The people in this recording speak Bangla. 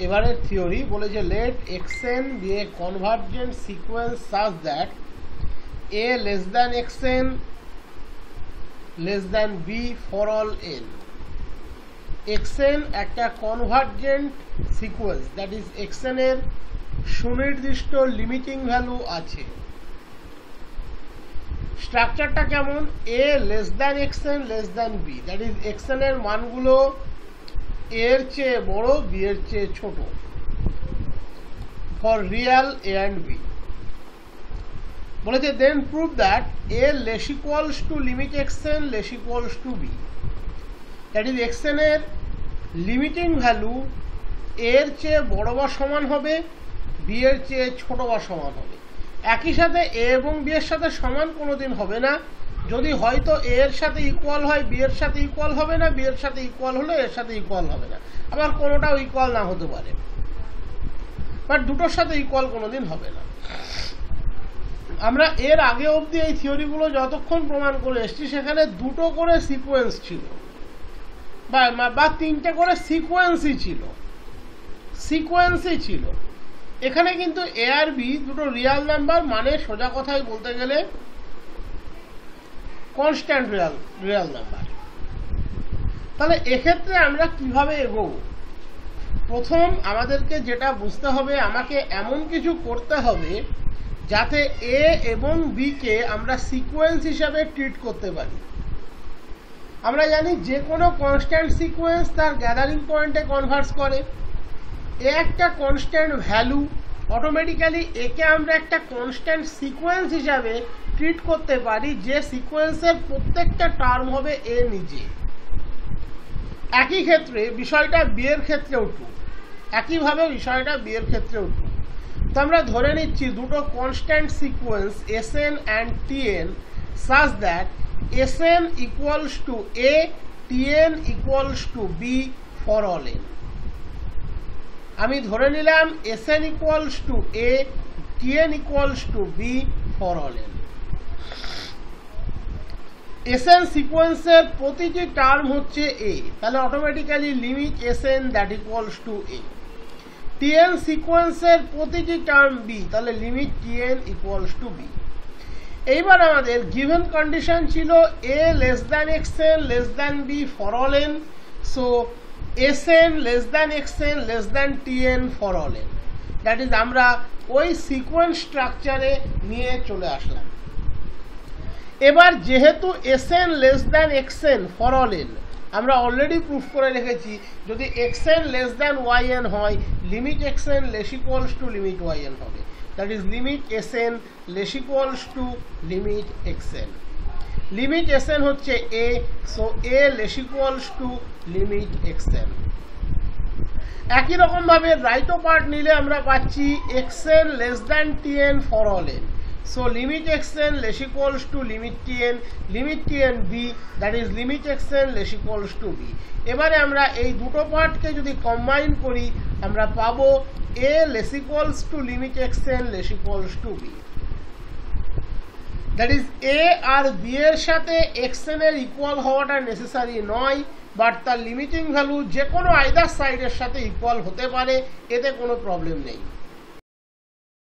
এবারে থিওরি বলেছে let xn be a convergent sequence such that a less than xn less than b for all n. xn একটা convergent sequence, that is xn এর সুনির্দিষ্ট লিমিটিং ভ্যালু আছে। স্ট্রাকচারটা কেমন? a less than xn less than b, that is xn এর মানগুলো এর চেয়ে বড়, বি এর চেয়ে ছোট, for real a and b। বলেছে then prove that a less equals to limit xn less equals to b, that is xn এর লিমিটিং ভ্যালু এর চেয়ে বড় বা সমান হবে, বি এর চেয়ে ছোট বা সমান হবে। একই সাথে a এবং b এর সাথে সমান কোনোদিন হবে না, যদি হয়তো a এর সাথে ইকুয়াল হয় b এর সাথে ইকুয়াল হবে না, b এর সাথে ইকুয়াল হলে এর সাথে ইকুয়াল হবে না, আবার কোনোটাও ইকুয়াল না হতে পারে, বাট দুটোর সাথে ইকুয়াল কোনোদিন হবে না। আমরা এর আগে অবধি এই থিওরিগুলো যতক্ষণ প্রমাণ করে এসেছি সেখানে দুটো করে সিকোয়েন্স ছিল বা তিনটে করে সিকোয়েন্সই ছিল। এখানে কিন্তু এ আর বি দুটো রিয়াল নাম্বার, মানে সোজা কথায় বলতে গেলে কনস্ট্যান্ট রিয়াল নাম্বার। তাহলে এক্ষেত্রে আমরা কিভাবে এগোবো? প্রথম আমাদেরকে যেটা বুঝতে হবে, আমাকে এমন কিছু করতে হবে যাতে এ এবং বি কে আমরা সিকোয়েন্স হিসাবে ট্রিট করতে পারি। আমরা জানি যে কোনো কনস্ট্যান্ট সিকোয়েন্স তার গ্যাদারিং পয়েন্টে কনভার্জ করে। এ একটা কনস্ট্যান্ট ভ্যালু, অটোমেটিক্যালি একে আমরা একটা কনস্ট্যান্ট সিকোয়েন্স হিসাবে ট্রিট করতে পারি, যে সিকোয়েন্সের প্রত্যেকটা টার্ম হবে এ নিজে। একই ক্ষেত্রে বিষয়টা বি এর ক্ষেত্রেও ট্রু, একইভাবে বিষয়টা বি এর ক্ষেত্রেও ট্রু। তো আমরা ধরে নিচ্ছি দুটো constant sequence Sn and Tn such that Sn equals to A, Tn equals to B for all n। আমি ধরে নিলাম Sn equals to A, Tn equals to B for all n। Sn সিকোয়েন্সের প্রতিটি টার্ম হচ্ছে A, তাহলে automatically limit Sn that equals to A। Tn সিকোয়েন্সের প্রতিটি টার্ম B, তাহলে limit Tn equals to B। এইবার আমাদের গিভেন কন্ডিশন ছিল A less than xn less than b for all n, so Sn less than xn less than Tn for all n, that is আমরা ওই সিকোয়েন্স স্ট্রাকচারে নিয়ে চলে আসলাম। এবার যেহেতু Sn less than xn for all n আমরা অলরেডি প্রুফ করে রেখেছি, যদি xn less than yn হয় limit xn less equals to limit yn হবে, that is limit Sn less equals to limit xn। Limit Sn হচ্ছে a, so a less equals to limit xn। একই রকম ভাবে রাইট পার্ট নিলে আমরা পাচ্ছি xn less than Tn for all n, so limit xn less equals to limit Tn b, that is limit xn less equals to b। এবারে আমরা এই দুটো পার্টকে যদি কম্বাইন করি আমরা পাবো a less equals to limit xn less equals to b, that is a R b এর সাথে xn এর ইকুয়াল হওয়াটা নেসেসারি নয়, বাট তার লিমিটিং ভ্যালু যে কোনো আইদার সাইডের সাথে ইকুয়াল হতে পারে, এতে কোনো প্রবলেম নেই।